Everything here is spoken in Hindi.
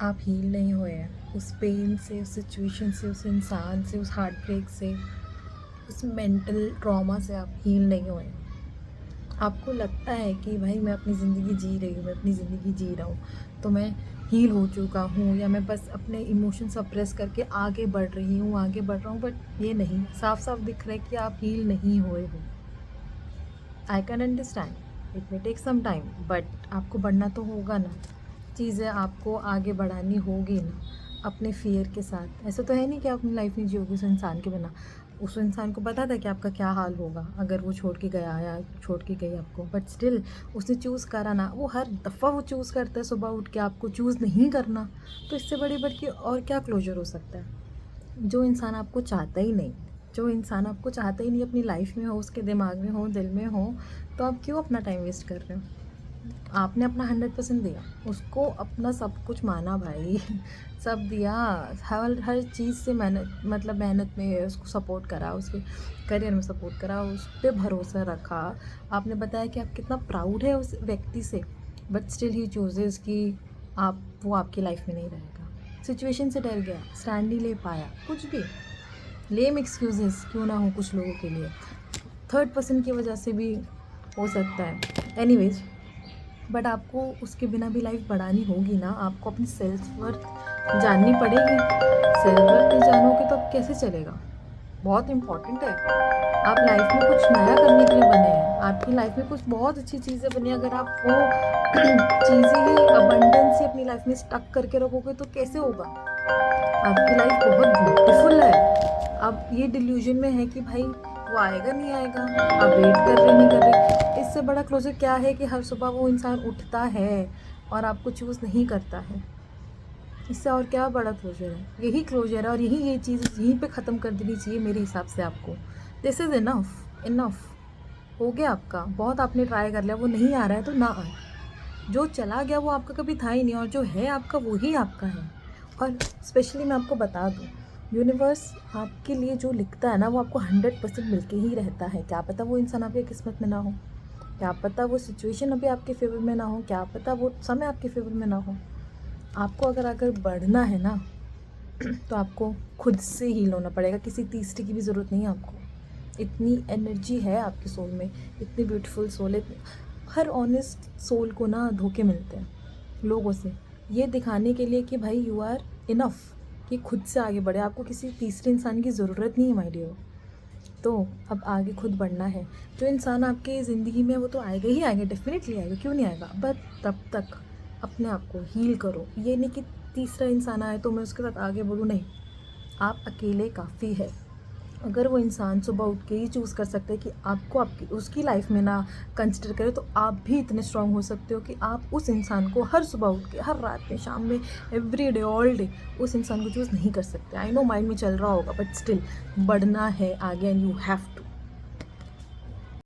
आप हील नहीं हुए हैं उस पेन से, उस सिचुएशन से, उस इंसान से, उस हार्ट ब्रेक से, उस मेंटल ट्रॉमा से आप हील नहीं हुए हैं। आपको लगता है कि भाई मैं अपनी ज़िंदगी जी रही हूँ, मैं अपनी ज़िंदगी जी रहा हूँ, तो मैं हील हो चुका हूँ, या मैं बस अपने इमोशन सप्रेस करके आगे बढ़ रही हूँ, आगे बढ़ रहा हूँ। बट ये नहीं, साफ साफ दिख रहा है कि आप हील नहीं हुए हो। I can understand it may take some time, but आपको बढ़ना तो होगा ना। चीज़ें आपको आगे बढ़ानी होगी ना, अपने फ़ियर के साथ। ऐसा तो है नहीं कि आप अपनी लाइफ नहीं जियोगे उस इंसान के बिना। उस इंसान को पता था कि आपका क्या हाल होगा अगर वो छोड़ के गया या छोड़ के गई आपको, बट स्टिल उसने चूज़ करा ना। वो हर दफ़ा वो चूज़ करता है सुबह उठ के आपको चूज़ नहीं करना। तो इससे बड़ी बढ़ के और क्या क्लोजर हो सकता है? जो इंसान आपको चाहता ही नहीं, जो इंसान आपको चाहता ही नहीं अपनी लाइफ में हो, उसके दिमाग में हो, दिल में हो, तो आप क्यों अपना टाइम वेस्ट कर रहे हो? आपने अपना 100% दिया, उसको अपना सब कुछ माना भाई। सब दिया, हर हर चीज़ से मेहनत, मतलब मेहनत में उसको सपोर्ट करा, उसके करियर में सपोर्ट करा, उस पे भरोसा रखा। आपने बताया कि आप कितना प्राउड है उस व्यक्ति से, बट स्टिल ही चूजेज़ कि आप, वो आपकी लाइफ में नहीं रहेगा। सिचुएशन से डर गया, स्टैंड नहीं ले पाया, कुछ भी लेम एक्सक्यूजेस क्यों ना हो कुछ लोगों के लिए, थर्ड पर्सन की वजह से भी हो सकता है। एनीवेज, बट आपको उसके बिना भी लाइफ बढ़ानी होगी ना। आपको अपनी सेल्फ वर्थ जाननी पड़ेगी। सेल्फ वर्थ नहीं जानोगे तो अब कैसे चलेगा? बहुत इंपॉर्टेंट है। आप लाइफ में कुछ नया करने के लिए बने हैं, आपकी लाइफ में कुछ बहुत अच्छी चीज़ें बनी। अगर आप वो चीज़ें ही अबंडेंस से अपनी लाइफ में स्टक करके रखोगे तो कैसे होगा? आपकी लाइफ बहुत ब्यूटीफुल है। आप ये डिल्यूजन में है कि भाई वो आएगा नहीं आएगा, आप वेट कर रहे नहीं कर रहे। इससे बड़ा क्लोजर क्या है कि हर सुबह वो इंसान उठता है और आपको चूज़ नहीं करता है। इससे और क्या बड़ा क्लोजर है? यही क्लोजर है, और यही ये चीज़ यहीं पे ख़त्म कर देनी चाहिए मेरे हिसाब से आपको। दिस इज़ इनफ, इनफ हो गया आपका। बहुत आपने ट्राई कर लिया, वो नहीं आ रहा है तो ना आए। जो चला गया वो आपका कभी था ही नहीं, और जो है आपका वो ही आपका है। और स्पेशली मैं आपको बता दूँ, यूनिवर्स आपके लिए जो लिखता है ना वो आपको 100% मिल के ही रहता है। क्या पता वो इंसान आपकी किस्मत में ना हो, क्या पता वो सिचुएशन अभी आपके फेवर में ना हो, क्या पता वो समय आपके फेवर में ना हो। आपको अगर बढ़ना है ना, तो आपको खुद से हील होना पड़ेगा। किसी तीसरे की भी ज़रूरत नहीं है आपको। इतनी एनर्जी है आपके सोल में, इतनी ब्यूटीफुल सोल है। हर ऑनेस्ट सोल को ना धोखे मिलते हैं लोगों से, ये दिखाने के लिए कि भाई यू आर इनफ, कि खुद से आगे बढ़े। आपको किसी तीसरे इंसान की ज़रूरत नहीं है माय डियर। तो अब आगे खुद बढ़ना है। जो इंसान आपके ज़िंदगी में वो तो आएगा ही आएगा, डेफिनेटली आएगा, क्यों नहीं आएगा। बट तब तक अपने आप को हील करो। ये नहीं कि तीसरा इंसान आए तो मैं उसके साथ आगे बढ़ूँ, नहीं। आप अकेले काफ़ी है। अगर वो इंसान सुबह उठ के ही चूज़ कर सकते हैं कि आपको आपकी उसकी लाइफ में ना कंसिडर करे, तो आप भी इतने स्ट्रांग हो सकते हो कि आप उस इंसान को हर सुबह उठ के, हर रात में, शाम में, एवरी डे, ऑल डे उस इंसान को चूज़ नहीं कर सकते। आई नो माइंड में चल रहा होगा, बट स्टिल बढ़ना है आगे, एंड यू हैव टू।